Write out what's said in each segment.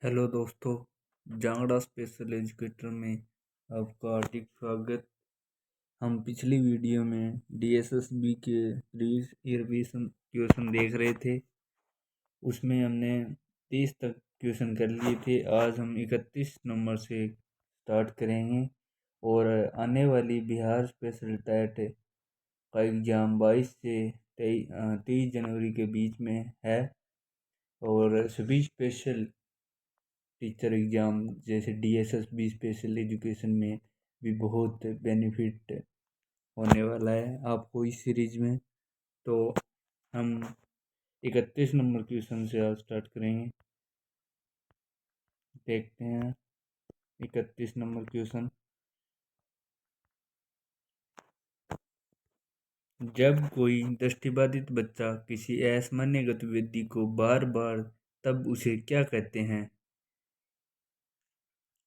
Hello दोस्तों, Jangra special educator में आपका हार्दिक स्वागत। हम पिछली वीडियो में डीएसएसबी के रिवीजन क्वेश्चन देख रहे थे। उसमें हमने 30 तक क्वेश्चन कर लिए थे। आज हम 31 नंबर से स्टार्ट करेंगे और आने वाली बिहार स्पेशल टेट का एग्ज़ाम 22 से 23 जनवरी के बीच में है और सभी स्पेशल टीचर एग्ज़ाम जैसे डीएसएसबी स्पेशल एजुकेशन में भी बहुत बेनिफिट होने वाला है आपको इस सीरीज में। तो हम 31 नंबर क्वेश्चन से आज स्टार्ट करेंगे। देखते हैं 31 नंबर क्वेश्चन। जब कोई दृष्टिबाधित बच्चा किसी असामान्य गतिविधि को बार बार तब उसे क्या कहते हैं?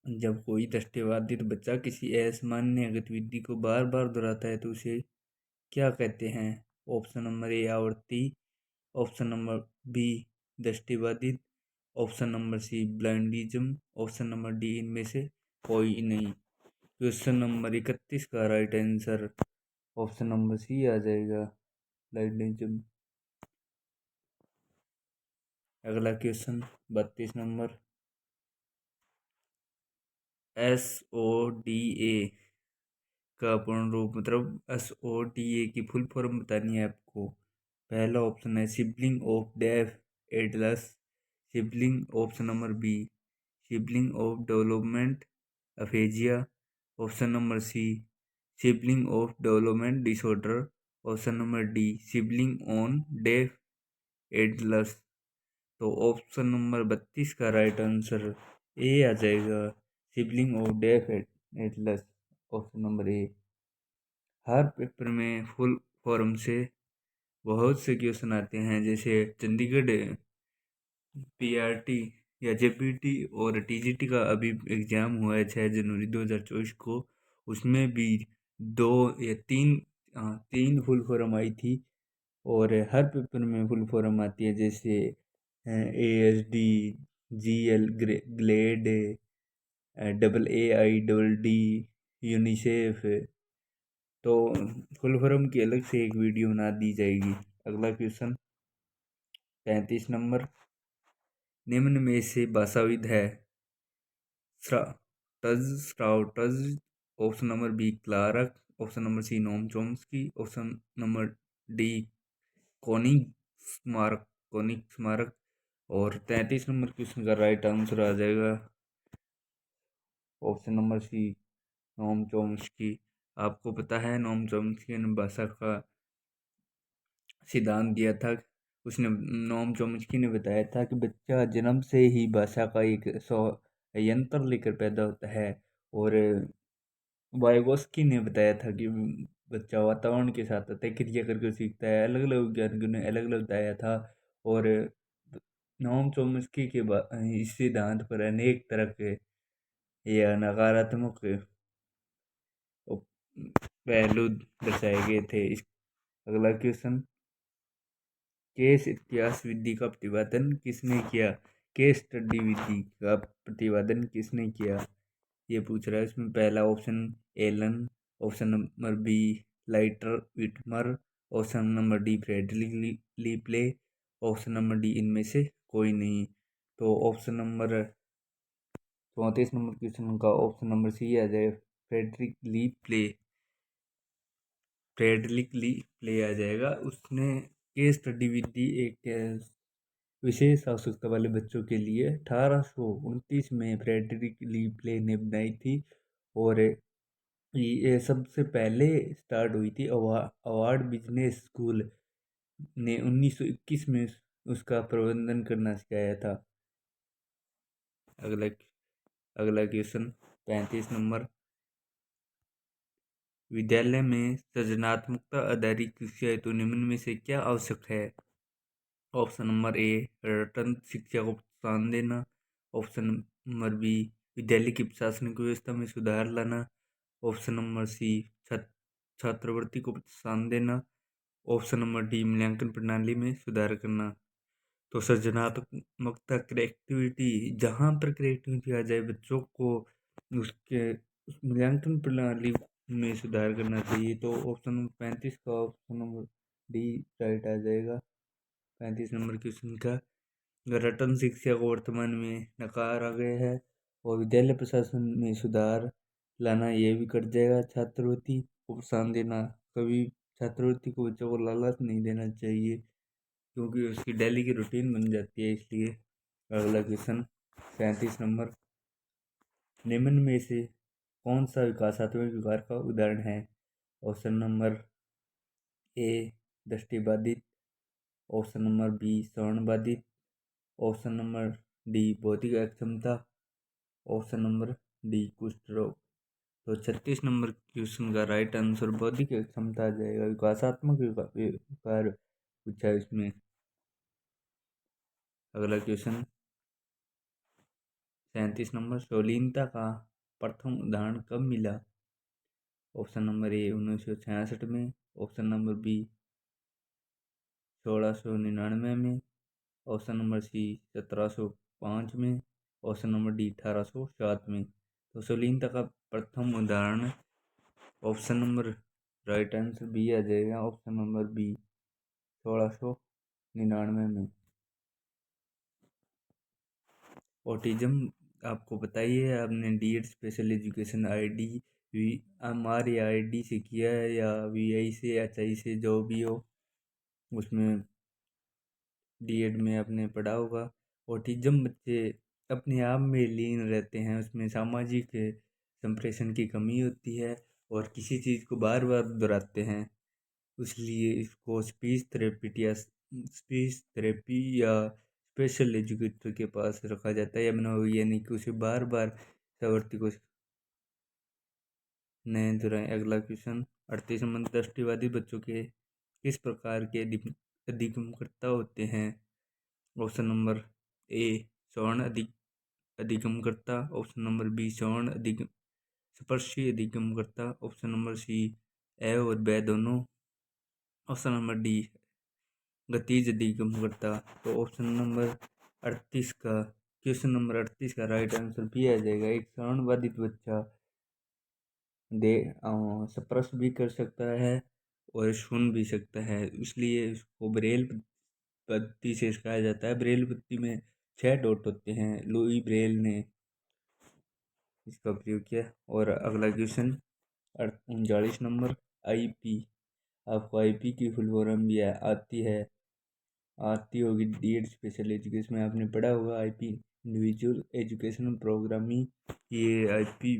जब कोई दृष्टिबाधित बच्चा किसी असामान्य गतिविधि को बार बार दोहराता है तो उसे क्या कहते हैं? ऑप्शन नंबर ए आवर्ती, ऑप्शन नंबर बी दृष्टिबाधित, option number C blindism, option number D इनमें से कोई नहीं। क्वेश्चन नंबर 31 का right answer option number C आ जाएगा, ब्लाइंडिज्म। अगला क्वेश्चन 32 नंबर। SODA का पूर्ण रूप मतलब SODA की फुल फॉर्म बतानी है आपको। पहला ऑप्शन है sibling of deaf atlas, sibling option number B sibling of development aphasia, option number C sibling of development disorder, option number D sibling on deaf atlas. तो ऑप्शन नंबर 32 का right answer A आ जाएगा, sibling of deaf atlas, option number A. हर paper में full form से बहुत से question आते हैं, जैसे चंडीगढ़ पीआरटी या जेपीटी और टीजीटी का अभी एग्ज़ाम हुआ है 6 जनवरी 2024 को। उसमें भी दो या तीन फुल फॉर्म आई थी और हर पेपर में फुल फॉर्म आती है, जैसे ASD, GL ग्लेड, AAI यूनिसेफ। तो फुल फॉर्म की अलग से एक वीडियो बना दी जाएगी। अगला क्वेश्चन 35 नंबर। निम्न में से भाषाविद है स्ट्राउटज, option number B Clarke, option number C Noam Chomsky, option number D कोनिग स्मारक। और 33 नंबर क्वेश्चन का राइट आंसर आ जाएगा option number C Noam Chomsky. आपको पता है नोम चॉम्स्की ने भाषा का सिद्धांत दिया था। उसने नोम चॉम्स्की ने बताया था कि बच्चा जन्म से ही भाषा का एक यंत्र लेकर पैदा होता है और वाइगोस्की ने बताया था कि बच्चा वातावरण के साथ क्रिया करके सीखता है। अलग अलग वैज्ञानिकों ने अलग अलग बताया था और नोम चॉम्स्की के इस सिद्धांत पर अनेक तरह के या नकारात्मक पहलू दर्शाए गए थे। अगला क्वेश्चन, केस इतिहास विधि का प्रतिपादन किसने किया? केस स्टडी विधि का प्रतिपादन किसने किया, ये पूछ रहा है। इसमें पहला option Allen, option number B Lightner Witmer, option number D Frederick Le Play, option number D इनमें से कोई नहीं। तो ऑप्शन नंबर 34 नंबर क्वेश्चन का ऑप्शन नंबर सी आ जाए, फ्रेडरिक ली प्ले आ जाएगा। उसने केस स्टडी विधि एक विशेष आवश्यकता वाले बच्चों के लिए 1829 में फ्रेडरिक ली प्ले ने बनाई थी और ये सबसे पहले स्टार्ट हुई थी। अवार्ड बिजनेस स्कूल ने 1921 में उसका प्रबंधन करना सिखाया था। अगला अगला क्वेश्चन 35 नंबर। विद्यालय में सृजनात्मकता आधारित शिक्षा हेतु निम्न में से क्या आवश्यक है? ऑप्शन नंबर ए रटन शिक्षा को प्रोत्साहन देना, ऑप्शन नंबर बी विद्यालय की प्रशासनिक व्यवस्था में सुधार लाना, ऑप्शन नंबर सी छात्रवृत्ति को प्रोत्साहन देना, ऑप्शन नंबर डी मूल्यांकन प्रणाली में सुधार करना। तो सृजनात्मकता क्रिएटिविटी, जहाँ पर क्रिएटिविटी आ जाए बच्चों को उसके उस मूल्यांकन प्रणाली में सुधार करना चाहिए। तो ऑप्शन नंबर 35 का ऑप्शन नंबर डी राइट आ जाएगा 35 नंबर क्वेश्चन का। रटन शिक्षा को वर्तमान में नकारा गया है और विद्यालय प्रशासन में सुधार लाना ये भी कट जाएगा। छात्रवृत्ति को प्रोत्साहन देना, कभी छात्रवृत्ति को बच्चों को लालच नहीं देना चाहिए क्योंकि उसकी डेली की रूटीन बन जाती है, इसलिए। अगला क्वेश्चन 35 नंबर, निम्न में से कौन सा विकासात्मक विकार का उदाहरण है? ऑप्शन नंबर ए दृष्टिबाधित, ऑप्शन नंबर बी श्रवणबाधित, ऑप्शन नंबर डी बौद्धिक अक्षमता, ऑप्शन नंबर डी कुष्ठ रोग। तो 36 नंबर क्वेश्चन का राइट आंसर बौद्धिक क्षमता आ जाएगा। विकासात्मक विकार पूछा है इसमें। अगला क्वेश्चन 37 नंबर, शालीनता का प्रथम उदाहरण कब मिला? ऑप्शन नंबर ए 1966 में, ऑप्शन नंबर बी 1699 में, ऑप्शन नंबर सी 1705 में, ऑप्शन नंबर डी 1807 में। तो शालीनता का प्रथम उदाहरण option number right answer B आ जाएगा, ऑप्शन नंबर बी 1699 में। ऑटिज्म आपको बताइए, आपने DEd special education ID MRAID से किया है या VI से HI से, जो भी हो उसमें डीएड में आपने पढ़ा होगा। ऑटिज्म बच्चे अपने आप में लीन रहते हैं, उसमें सामाजिक संप्रेषण की कमी होती है और किसी चीज़ को बार बार दोहराते हैं, इसलिए इसको स्पीच थेरेपी या स्पेशल एजुकेटर के पास रखा जाता है, या यानी कि उसे बार बार प्रवृत्ति को नए दोहराएं। अगला क्वेश्चन 38 नंबर, दृष्टिबाधित बच्चों के किस प्रकार के अधिगमकर्ता होते हैं? ऑप्शन नंबर ए श्रवण अधिगमकर्ता, ऑप्शन नंबर बी श्रवण स्पर्शी अधिगमकर्ता, ऑप्शन नंबर सी ए और ब दोनों, ऑप्शन नंबर डी गतिज अधिगमकर्ता। तो ऑप्शन नंबर 38 का क्वेश्चन नंबर 38 का राइट आंसर भी आ जाएगा। एक श्रवणबाधित बच्चा स्पर्श भी कर सकता है और सुन भी सकता है, इसलिए इसको ब्रेल पत्ती से सिखाया जाता है। ब्रेल पत्ती में 6 डॉट होते हैं, लुई ब्रेल ने इसका प्रयोग किया। और अगला क्वेश्चन 39 नंबर, आईपी, आपको आईपी की फुल फॉर्म भी आती होगी, डीएड स्पेशल एजुकेशन में आपने पढ़ा होगा। आईपी इंडिविजुअल एजुकेशनल प्रोग्राम ही ये आईपी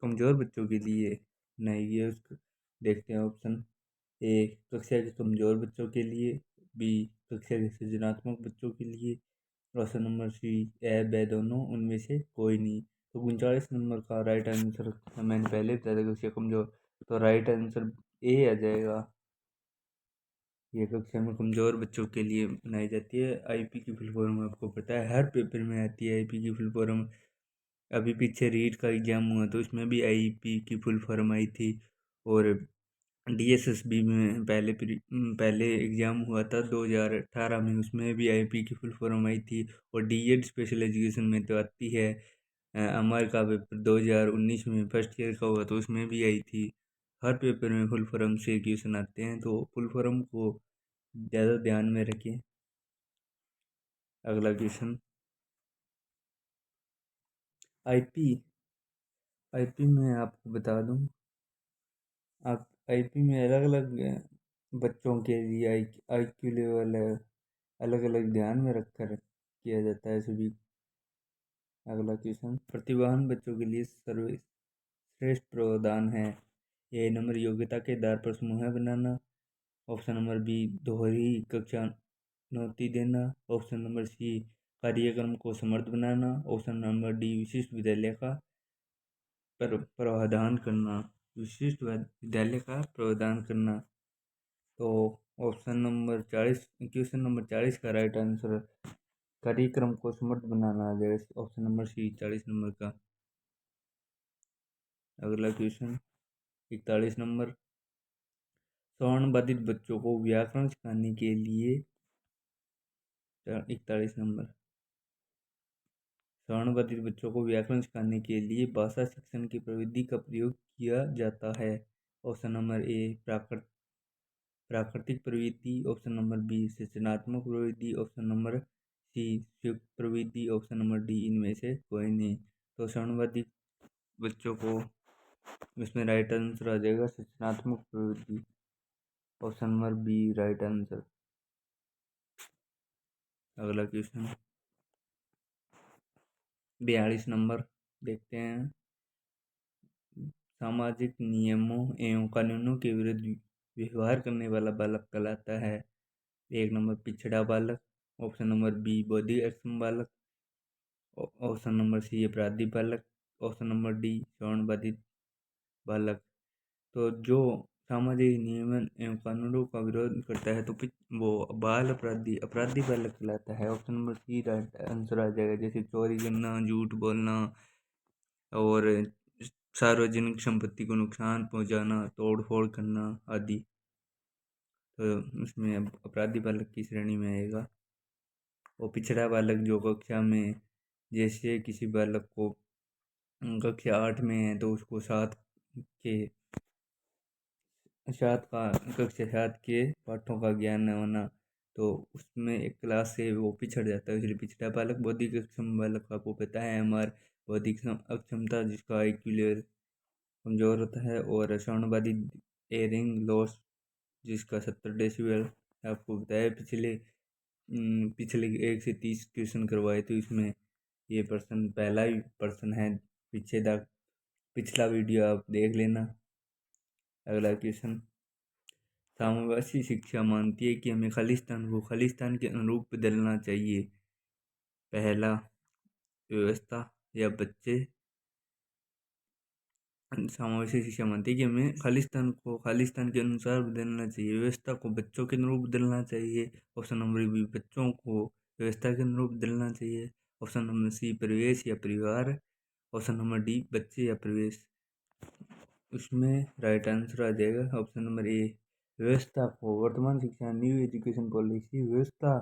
कमज़ोर बच्चों के लिए नहीं है। उसको देखते हैं। ऑप्शन ए कक्षा के कमज़ोर बच्चों के लिए, बी कक्षा के सृजनात्मक बच्चों के लिए, ऑप्शन नंबर सी ए ब दोनों, उनमें से कोई नहीं। तो 39 नंबर का राइट आंसर मैंने पहले बताया था कक्षा कमज़ोर, तो राइट आंसर ए आ जाएगा। ये कक्षा में कमज़ोर बच्चों के लिए बनाई जाती है। आईपी की फुल फॉर्म आपको पता है, हर पेपर में आती है आईपी की फुल फॉर्म। अभी पीछे रीट का एग्ज़ाम हुआ तो इसमें भी आईपी की फुल फॉर्म आई थी, और डीएसएसबी में पहले एग्ज़ाम हुआ था 2018 में, उसमें भी आईपी की फुल फॉर्म आई थी। और डीएड स्पेशल एजुकेशन में तो आती है। हमारे का पेपर 2019 में फर्स्ट ईयर का हुआ तो उसमें भी आई थी। हर पेपर में फुल फॉर्म से क्वेश्चन आते हैं, तो फुल फॉर्म को ज़्यादा ध्यान में रखें। अगला क्वेश्चन आईपी आईपी में आपको बता दूं, आप आईपी में अलग अलग बच्चों के लिए आईक्यू लेवल अलग अलग ध्यान में रखकर किया जाता है सभी। अगला क्वेश्चन, प्रतिभावान बच्चों के लिए सर्वश्रेष्ठ प्रावधान है? ये नंबर योग्यता के आधार पर समूह बनाना, ऑप्शन नंबर बी दोहरी कक्षा नौकरी देना, ऑप्शन नंबर सी कार्यक्रम को समर्थ बनाना, ऑप्शन नंबर डी विशिष्ट विद्यालय का प्रावधान करना। विशिष्ट विद्यालय का प्रावधान करना। तो ऑप्शन नंबर 40 क्वेश्चन नंबर 40 का राइट आंसर कार्यक्रम को समर्थ बनाना आ जाएगा, ऑप्शन नंबर सी 40 नंबर का। अगला क्वेश्चन 41 नंबर, श्रवणबाधित बच्चों को व्याकरण सिखाने के लिए 41 नंबर, श्रवणबाधित बच्चों को व्याकरण सिखाने के लिए भाषा शिक्षण की प्रविधि का प्रयोग किया जाता है। ऑप्शन नंबर ए प्राकृतिक प्रवृत्ति, ऑप्शन नंबर बी सूचनात्मक प्रवृत्ति, ऑप्शन नंबर सी संयुक्त प्रवृत्ति, ऑप्शन नंबर डी इनमें से कोई नहीं। तो श्रवणबाधित बच्चों को इसमें राइट आंसर आ जाएगा सूचनात्मक प्रवृत्ति, option number B right answer. अगला क्वेश्चन 42 नंबर देखते हैं। सामाजिक नियमों एवं कानूनों के विरुद्ध व्यवहार करने वाला बालक कहलाता है। 1 नंबर पिछड़ा बालक, ऑप्शन नंबर बी बौद्धिक अक्षम बालक, ऑप्शन नंबर सी अपराधी बालक, ऑप्शन नंबर डी श्रवणबाधित बालक। तो जो सामाजिक नियम एवं कानूनों का विरोध करता है तो वो बाल अपराधी बालक कहलाता है। Option number C right answer आ जाएगा, जैसे चोरी करना, झूठ बोलना और सार्वजनिक संपत्ति को नुकसान पहुंचाना, तोड़ फोड़ करना आदि। तो उसमें अपराधी बालक की श्रेणी में आएगा। और पिछड़ा बालक जो कक्षा में, जैसे किसी बालक को कक्षा 8 में है तो उसको कक्षा 7 के पाठों का ज्ञान न होना, तो उसमें एक क्लास से वो पिछड़ जाता है, इसलिए पिछड़ा बालक। बौद्धिक अक्षम बालक आपको पता है हमारे बौद्धिक अक्षमता जिसका IQ लेवल कमज़ोर होता है। और श्रवणबाधित एयरिंग लॉस जिसका 70 डेसिबल। आपको बताया पिछले 1 से 30 क्वेश्चन करवाए तो इसमें ये पर्सन पहला ही पर्सन है। पिछला वीडियो आप देख लेना। अगला क्वेश्चन, साम्यवादी शिक्षा मानती है कि हमें खालिस्तान को खालिस्तान के अनुरूप बदलना चाहिए। पहला व्यवस्था या बच्चे। साम्यवादी शिक्षा मानती है कि हमें खालिस्तान को खालिस्तान के अनुसार बदलना चाहिए, व्यवस्था को बच्चों के अनुरूप बदलना चाहिए। ऑप्शन नंबर बी बच्चों को व्यवस्था के अनुरूप बदलना चाहिए। ऑप्शन नंबर सी परिवेश या परिवार। ऑप्शन नंबर डी बच्चे या परिवेश। उसमें राइट आंसर आ जाएगा ऑप्शन नंबर ए व्यवस्था को। वर्तमान शिक्षा न्यू एजुकेशन पॉलिसी व्यवस्था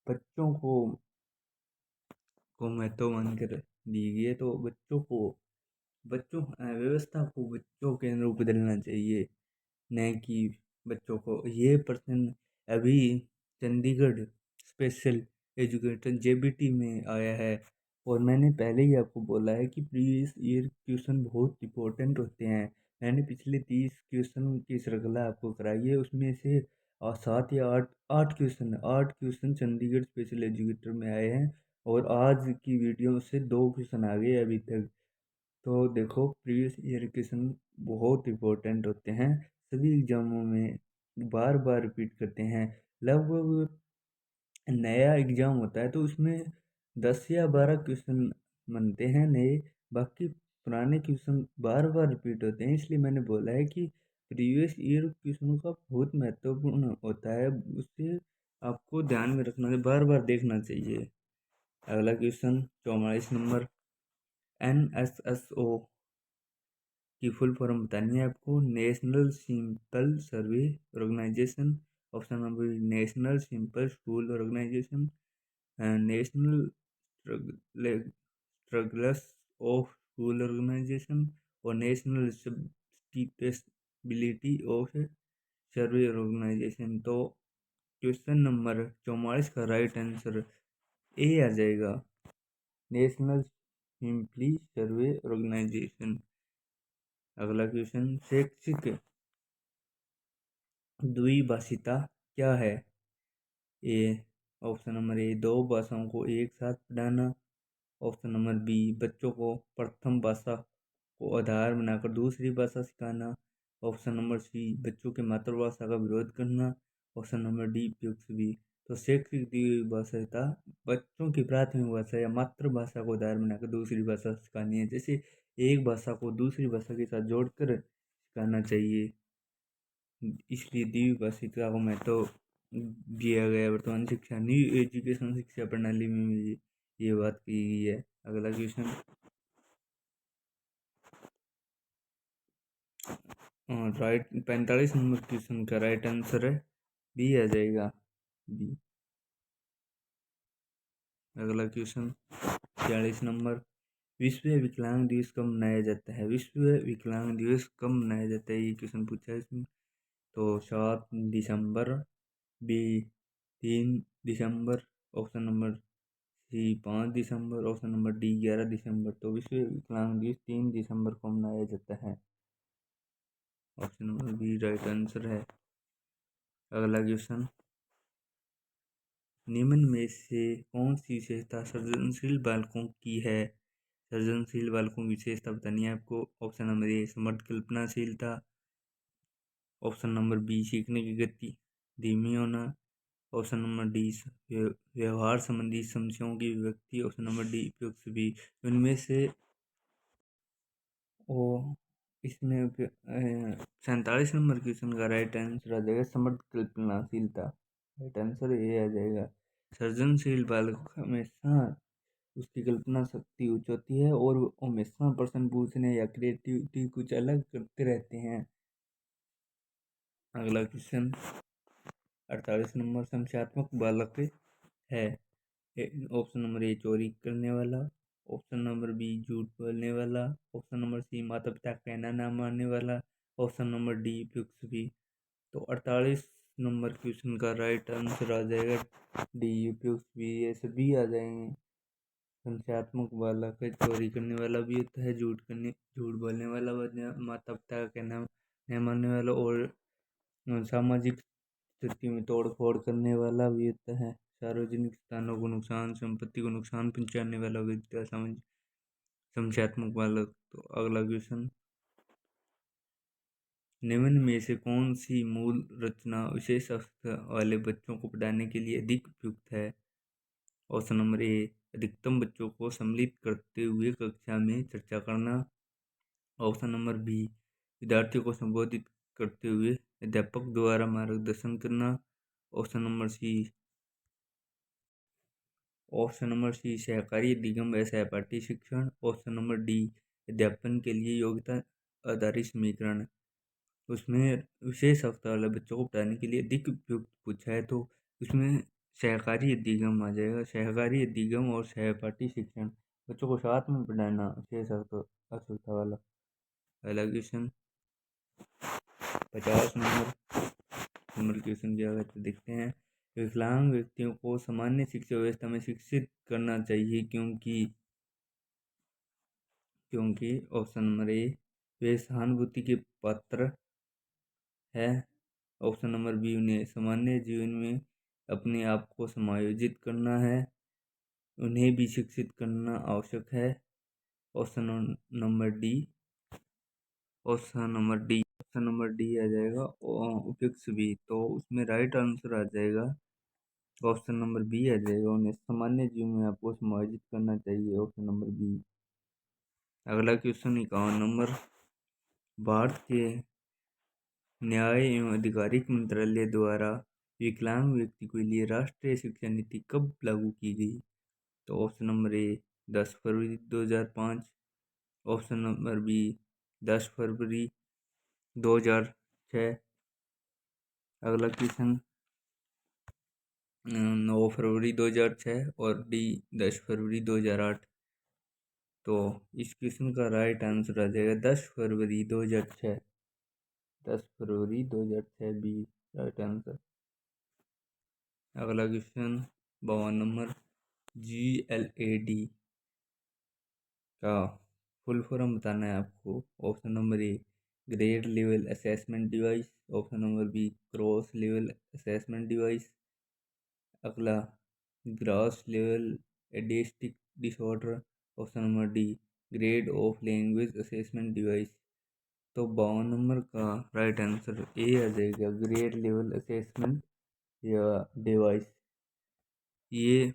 बच्चों को महत्व मानकर दी गई है, तो व्यवस्था को बच्चों के अनुरूप बदलना चाहिए, न कि बच्चों को। ये प्रश्न अभी चंडीगढ़ स्पेशल एजुकेशन JBT में आया है। और मैंने पहले ही आपको बोला है कि प्रीवियस ईयर क्वेश्चन बहुत इंपॉर्टेंट होते हैं। मैंने पिछले 30 क्वेश्चन की श्रृंखला आपको कराई है, उसमें से 7 या 8 क्वेश्चन चंडीगढ़ स्पेशल एजुकेटर में आए हैं। और आज की वीडियो से 2 क्वेश्चन आ गए अभी तक। तो देखो प्रीवियस ईयर क्वेश्चन बहुत इंपॉर्टेंट होते हैं, सभी एग्जामों में बार बार रिपीट करते हैं। लगभग नया एग्जाम होता है तो उसमें 10 या 12 क्वेश्चन बनते हैं नए, बाकी पुराने क्वेश्चन बार बार रिपीट होते हैं। इसलिए मैंने बोला है कि प्रीवियस ईयर क्वेश्चनों का बहुत महत्वपूर्ण होता है, उससे आपको ध्यान में रखना है, बार बार देखना चाहिए। अगला क्वेश्चन 44 नंबर, NSSO की फुल फॉर्म बतानी है आपको। National simple survey organisation. Option number national simple school organisation, national struggles of school organisation और national sustainability of survey organisation. तो क्वेश्चन नंबर 44 का राइट आंसर ए आ जाएगा, नेशनल सिंपली सर्वे ऑर्गेनाइजेशन। अगला question, शैक्षिक द्विभाषिता क्या है। ए ऑप्शन नंबर ए 2 भाषाओं को एक साथ पढ़ाना। ऑप्शन नंबर बी बच्चों को प्रथम भाषा को आधार बनाकर दूसरी भाषा सिखाना। ऑप्शन नंबर सी बच्चों के मातृभाषा का विरोध करना। ऑप्शन नंबर डी उपयुक्त सभी। तो शैक्षिक द्विभाषिता बच्चों की प्राथमिक भाषा या मातृभाषा को आधार बनाकर दूसरी भाषा सिखानी है, जैसे एक भाषा को दूसरी भाषा के साथ जोड़कर सिखाना चाहिए। इसलिए द्विभाषिता को महत्व दिया गया वर्तमान शिक्षा न्यू एजुकेशन शिक्षा प्रणाली में ये बात की गई है। अगला क्वेश्चन, राइट 45 नंबर क्वेश्चन का राइट आंसर है बी आ जाएगा, बी। अगला क्वेश्चन 46 नंबर, विश्व विकलांग दिवस कब मनाया जाता है? विश्व विकलांग दिवस कब मनाया जाता है, ये क्वेश्चन पूछा है इसमें। तो 7 दिसंबर, बी 3 दिसंबर, ऑप्शन नंबर सी 5 दिसंबर, ऑप्शन नंबर डी 11 दिसंबर। तो विश्व विकलांग दिवस 3 दिसंबर को मनाया जाता है। Option number B right answer है। अगला क्वेश्चन, निम्न में से कौन सी विशेषता सृजनशील बालकों की है? सृजनशील बालकों की विशेषता बतानी है आपको। ऑप्शन नंबर ए समर्थ कल्पनाशीलता, ऑप्शन नंबर बी सीखने की गति धीमी होना, ऑप्शन नंबर डी व्यवहार संबंधी समस्याओं की व्यक्ति, ऑप्शन नंबर डी उपयुक्त भी। इनमें से वो इसमें 47 नंबर क्वेश्चन का राइट आंसर आ जाएगा समर्थ कल्पनाशीलता। राइट आंसर ये आ जाएगा। सृजनशील बालक हमेशा उसकी कल्पना शक्ति उच्च होती है और वो हमेशा प्रश्न पूछने या क्रिएटिविटी कुछ अलग करते रहते हैं। अगला क्वेश्चन 48 नंबर, संख्यात्मक बालक है। ऑप्शन नंबर ए चोरी करने वाला, ऑप्शन नंबर बी झूठ बोलने वाला, ऑप्शन नंबर सी माता पिता का कहना ना मानने वाला, ऑप्शन नंबर डी उपयुक्त भी। तो 48 नंबर क्वेश्चन का राइट आंसर आ जाएगा डी उपयुक्त भी। ये सभी आ जाएंगे। संख्यात्मक बालक है, चोरी करने वाला भी होता है, झूठ बोलने वाला, माता पिता का कहना नहीं मानने वाला, और सामाजिक स्थिति में तोड़ फोड़ करने वाला भी होता है। सार्वजनिक स्थानों को नुकसान, संपत्ति को नुकसान पहुंचाने वाला भी होता है संख्यात्मक बालक। तो अगला क्वेश्चन, निम्न में से कौन सी मूल रचना विशेष अवस्था वाले बच्चों को पढ़ाने के लिए अधिक उपयुक्त है? ऑप्शन नंबर ए अधिकतम बच्चों को सम्मिलित करते हुए कक्षा में चर्चा करना, ऑप्शन नंबर बी विद्यार्थियों को संबोधित करते हुए अध्यापक द्वारा मार्गदर्शन करना, ऑप्शन नंबर सी सहकारी अधिगम व सहपाठी शिक्षण, ऑप्शन नंबर डी अध्यापन के लिए योग्यता आधारित समीकरण। उसमें विशेष अवस्था वाले बच्चों को पढ़ाने के लिए अधिक उपयुक्त पूछा है, तो उसमें सहकारी अधिगम आ जाएगा। सहकारी अधिगम और सहपाठी शिक्षण बच्चों को साथ में पढ़ाना विशेष अवस्था वाला। पहला क्वेश्चन 50 नंबर क्वेश्चन क्या कहते देखते हैं। विकलांग व्यक्तियों को सामान्य शिक्षा व्यवस्था में शिक्षित करना चाहिए क्योंकि ऑप्शन नंबर ए वे सहानुभूति के पात्र है, ऑप्शन नंबर बी उन्हें सामान्य जीवन में अपने आप को समायोजित करना है, उन्हें भी शिक्षित करना आवश्यक है, ऑप्शन नंबर डी आ जाएगा उपयुक्त भी। तो उसमें राइट आंसर आ जाएगा ऑप्शन नंबर बी आ जाएगा, उन्हें सामान्य जीवन में आपको समायोजित करना चाहिए, ऑप्शन नंबर बी। अगला क्वेश्चन 51 नंबर, भारत के न्याय एवं आधिकारिक मंत्रालय द्वारा विकलांग व्यक्ति के लिए राष्ट्रीय शिक्षा नीति कब लागू की गई? तो ऑप्शन नंबर ए 10 फरवरी 2005, ऑप्शन नंबर बी 10 फरवरी 2006, अगला क्वेश्चन 9 फरवरी 2006 और डी 10 फरवरी 2008। तो इस क्वेश्चन का राइट आंसर आ जाएगा 10 फरवरी 2006। 10 फरवरी 2006 बी राइट आंसर। अगला क्वेश्चन 52 नंबर, GLAD का फुल फॉर्म बताना है आपको। Option number A grade level assessment device, option number B cross level assessment device, अगला grass level autistic disorder, option number D grade of language assessment device. तो 52 number का right answer A आ जाएगा, grade level assessment या device. ये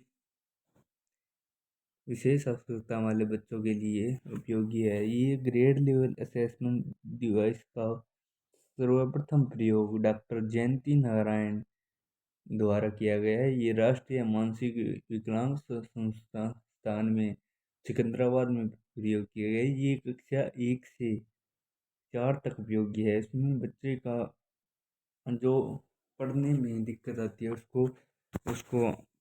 विशेष आवश्यकता वाले बच्चों के लिए उपयोगी है। ये ग्रेड लेवल असेसमेंट डिवाइस का सर्वप्रथम प्रयोग डॉक्टर जयंती नारायण द्वारा किया गया है। ये राष्ट्रीय मानसिक विकलांग संस्थान में सिकंदराबाद में प्रयोग किया गया है। ये कक्षा 1 से 4 तक उपयोगी है। इसमें बच्चे का जो पढ़ने में दिक्कत आती है उसको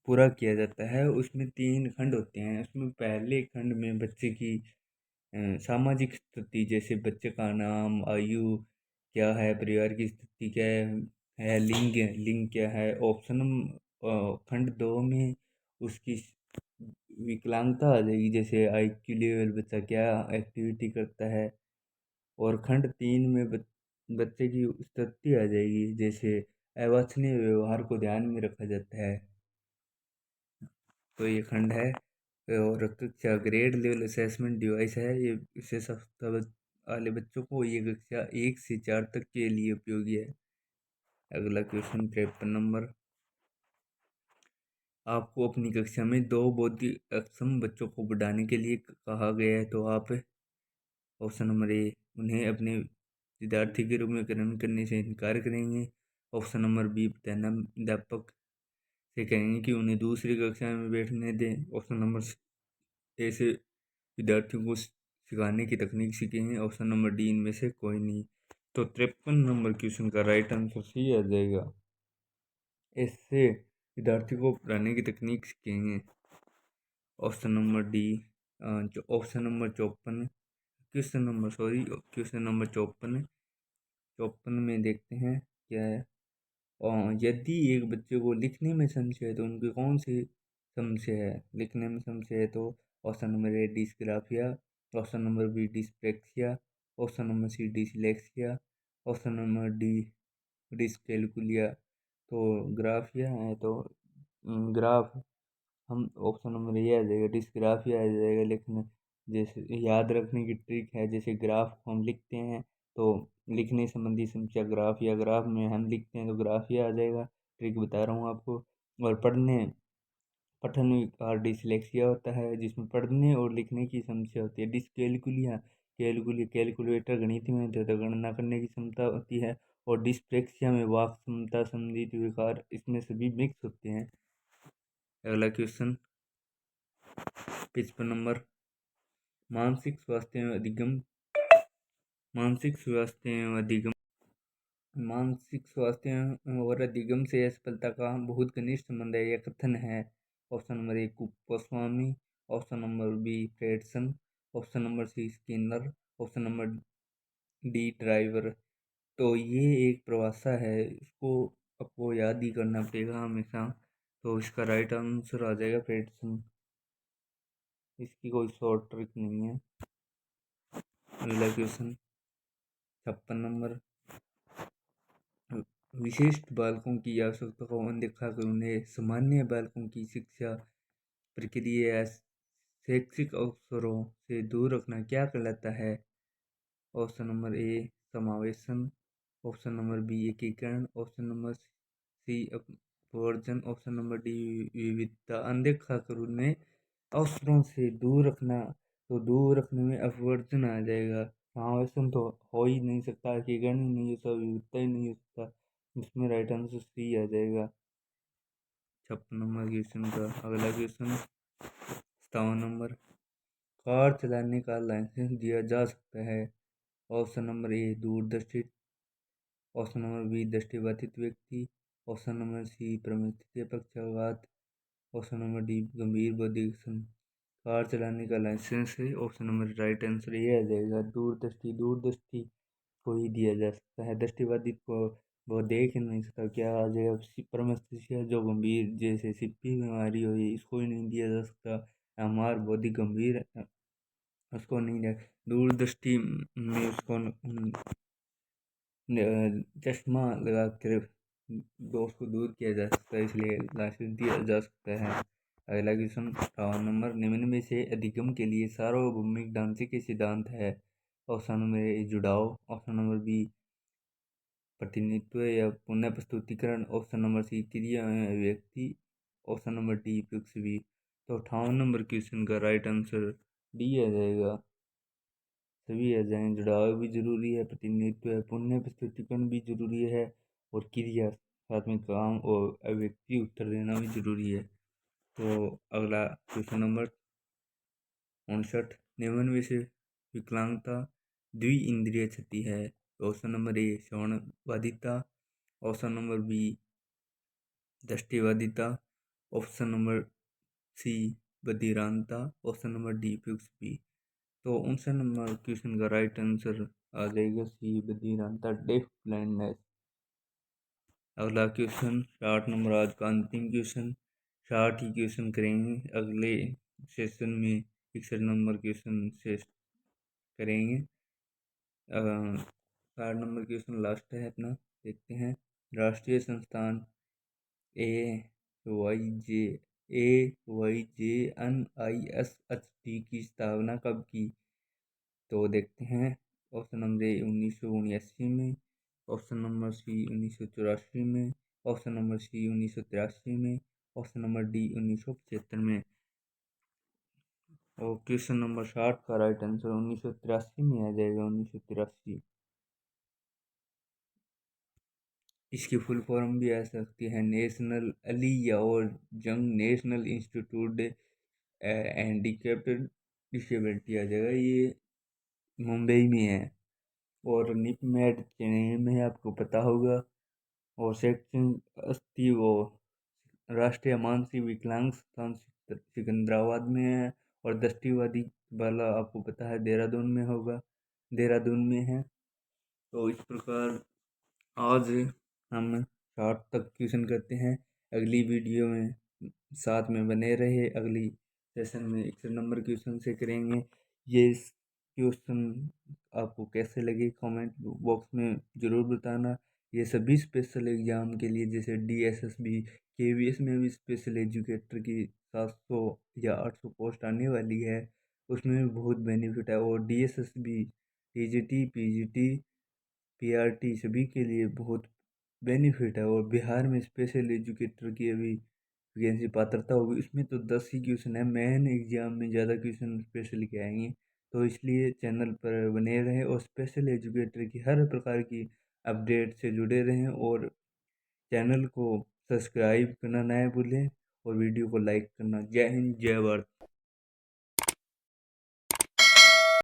पूरा किया जाता है। उसमें 3 खंड होते हैं। उसमें पहले खंड में बच्चे की सामाजिक स्थिति, जैसे बच्चे का नाम, आयु क्या है, परिवार की स्थिति क्या है, लिंग क्या है। खंड 2 में उसकी विकलांगता आ जाएगी, जैसे IQ लेवल, बच्चा क्या एक्टिविटी करता है। और खंड 3 में बच्चे की स्थिति आ जाएगी, जैसे अवांछनीय व्यवहार को ध्यान में रखा जाता है। तो ये खंड है। और कक्षा ग्रेड लेवल असेसमेंट डिवाइस है। ये विशेष अवस्था वाले बच्चों को ये कक्षा 1 से 4 तक के लिए उपयोगी है। अगला क्वेश्चन 53 नंबर। आपको अपनी कक्षा में 2 बौद्धिक अक्षम बच्चों को बढ़ाने के लिए कहा गया है, तो आप ऑप्शन नंबर ए, उन्हें अपने विद्यार्थी के रूप में ग्रहण करने से इनकार करेंगे। ऑप्शन नंबर बी, प्रधानाध्यापक से कहेंगे कि उन्हें दूसरी कक्षा में बैठने दें। ऑप्शन नंबर ए से विद्यार्थियों को सिखाने की तकनीक सीखेंगे। ऑप्शन नंबर डी, इनमें से कोई नहीं। तो 53 नंबर क्वेश्चन का राइट आंसर सी आ जाएगा। इससे विद्यार्थी को पढ़ाने की तकनीक सीखेंगे। Option number D. Option number 54, question number 54 में देखते हैं क्या है। यदि एक बच्चे को लिखने में समस्या है तो उनकी कौन सी समस्या है? लिखने में समस्या है तो option number A, dysgraphia. Option number B, dysplexia. Option number C, dyslexia. Option number D, dyscalculia. तो ग्राफिया है तो ग्राफ, हम ऑप्शन नंबर ये आ जाएगा, डिस्ग्राफिया आ जाएगा। लिखने, जैसे याद रखने की ट्रिक है, जैसे ग्राफ हम लिखते हैं तो लिखने संबंधी समस्या ग्राफ, या ग्राफ में हम लिखते हैं तो ग्राफिया आ जाएगा। ट्रिक बता रहा हूँ आपको। और पठन विकार डिसलेक्सिया होता है, जिसमें पढ़ने और लिखने की समस्या होती है। डिसकैलकुलिया, कैलकुलेटर गणित में होता है तो गणना करने की क्षमता होती है। और डिस्प्लेक्सिया में वाक क्षमता संबंधित विकार, इसमें सभी मिक्स होते हैं। अगला क्वेश्चन 55 नंबर। मानसिक स्वास्थ्य एवं अधिगम मानसिक स्वास्थ्य एवं अधिगम मानसिक स्वास्थ्य और अधिगम से असफलता का बहुत घनिष्ठ संबंध है, यह कथन है। Option number A, Kuppuswamy. Option number B, Fredson. Option number C, Skinner. Option number D, Driver. तो ये एक परिभाषा है, इसको आपको याद ही करना पड़ेगा हमेशा। तो इसका राइट आंसर आ जाएगा फ्रेडसन। इसकी कोई शॉर्ट ट्रिक नहीं है। अगला क्वेश्चन 56 नंबर। विशिष्ट बालकों की आवश्यकता को अनदेखा कर उन्हें सामान्य बालकों की शिक्षा प्रक्रिया या शैक्षिक अवसरों से दूर रखना क्या कहलाता है? ऑप्शन नंबर ए, समावेशन। ऑप्शन नंबर बी, एकीकरण। ऑप्शन नंबर सी, अपवर्जन। ऑप्शन नंबर डी, विविधता। अनदेखा कर उन्हें अवसरों से दूर रखना, तो दूर रखने में अपवर्जन आ जाएगा। समावेशन तो हो ही नहीं सकता, एकीकरण ही नहीं हो सकता, विविधता ही नहीं हो सकता। इसमें राइट आंसर सी आ जाएगा 56 नंबर क्वेश्चन का। अगला क्वेश्चन 57 नंबर। कार चलाने का लाइसेंस दिया जा सकता है। ऑप्शन नंबर ए, दूरदर्शी। ऑप्शन नंबर बी, दृष्टिबाधित व्यक्ति। ऑप्शन नंबर सी, प्रमित पक्षाघात। ऑप्शन नंबर डी, गंभीर बौद्धिक कार चलाने का लाइसेंस है। ऑप्शन नंबर राइट आंसर ये आ जाएगा, दूरदृष्टि को ही दिया जा सकता है। दृष्टिबाधित को वो देख ही नहीं सकता, क्या आ जाएगा, परमस्थितिया जो गंभीर, जैसे सिप्पी बीमारी हुई, इसको ही नहीं दिया जा सकता। हमार बौद्धिक गंभीर, उसको नहीं दिया। दूरदृष्टि में उसको चश्मा लगा कर दोस्त को दूर किया जा सकता है, इसलिए लाइसेंस दिया जा सकता है। अगला क्वेश्चन 58 नंबर। निम्न में से अधिगम के लिए सार्वभौमिक ढांचे के सिद्धांत है। ऑप्शन नंबर ए, जुड़ाव। ऑप्शन नंबर बी, प्रतिनिधित्व या पुनः प्रस्तुतिकरण। ऑप्शन नंबर सी, क्रिया व्यक्ति। ऑप्शन नंबर डी, पृथ्वी। तो 58 नंबर क्वेश्चन का राइट आंसर डी आ जाएगा। सभी आ जाएं। जुड़ाव भी जरूरी है, प्रतिनिधित्व है, पुण्य प्रस्तुतिकरण भी जरूरी है, और क्रिया साथ में काम और व्यक्ति उत्तर देना भी जरूरी है। तो अगला क्वेश्चन नंबर 59। निम्न में से विकलांगता द्वि इंद्रिय क्षति है। ऑप्शन नंबर ए, श्रवण बाधिता। ऑप्शन नंबर बी, दृष्टि बाधिता। ऑप्शन नंबर सी बधिरानता, ऑप्शन नंबर डी फिक्स बी। तो 59 नंबर क्वेश्चन का राइट आंसर आ जाएगा सी बधिरानता, डेफ ब्लाइंडनेस। अगला क्वेश्चन 60 नंबर, आज का अंतिम क्वेश्चन। 60 ही क्वेश्चन करेंगे, अगले सेशन में 61 नंबर क्वेश्चन से करेंगे। 60 नंबर क्वेश्चन लास्ट है अपना, देखते हैं। राष्ट्रीय संस्थान AYJNISHT की स्थापना कब की? तो देखते हैं। ऑप्शन नंबर ए 1979 में, ऑप्शन नंबर सी 1984 में, ऑप्शन नंबर सी 1983 में, ऑप्शन नंबर डी 1975 में। और क्वेश्चन नंबर 60 का राइट आंसर 1983 में आ जाएगा, 1983। इसकी फुल फॉर्म भी आ सकती है नेशनल अली और जंग नेशनल इंस्टीट्यूट हैंडीकैप्ड डिसेबिलिटी आ जाएगा। ये मुंबई में है। और निपमेड चेन्नई में, आपको पता होगा। और शैक्षणिक अस्थि वो राष्ट्रीय मानसिक विकलांग संस्थान सिकंदराबाद में है। और दृष्टिवादी वाला आपको पता है देहरादून में होगा, देहरादून में है। तो इस प्रकार आज हम 60 तक क्वेश्चन करते हैं। अगली वीडियो में साथ में बने रहे, अगली सेशन में 61 नंबर क्वेश्चन से करेंगे। ये क्वेश्चन आपको कैसे लगे कमेंट बॉक्स में ज़रूर बताना। ये सभी स्पेशल एग्ज़ाम के लिए, जैसे DSSB KVS में भी स्पेशल एजुकेटर की 700 या 800 पोस्ट आने वाली है, उसमें भी बहुत बेनिफिट है। और DSSB TGT PGT PRT सभी के लिए बहुत बेनिफिट है। और बिहार में स्पेशल एजुकेटर की अभी वैकेंसी पात्रता होगी, इसमें तो 10 ही क्वेश्चन है, मेन एग्जाम में ज़्यादा क्वेश्चन स्पेशल के आएंगे। तो इसलिए चैनल पर बने रहें और स्पेशल एजुकेटर की हर प्रकार की अपडेट से जुड़े रहें। और चैनल को सब्सक्राइब करना ना भूलें और वीडियो को लाइक करना। जय हिंद, जय भारत।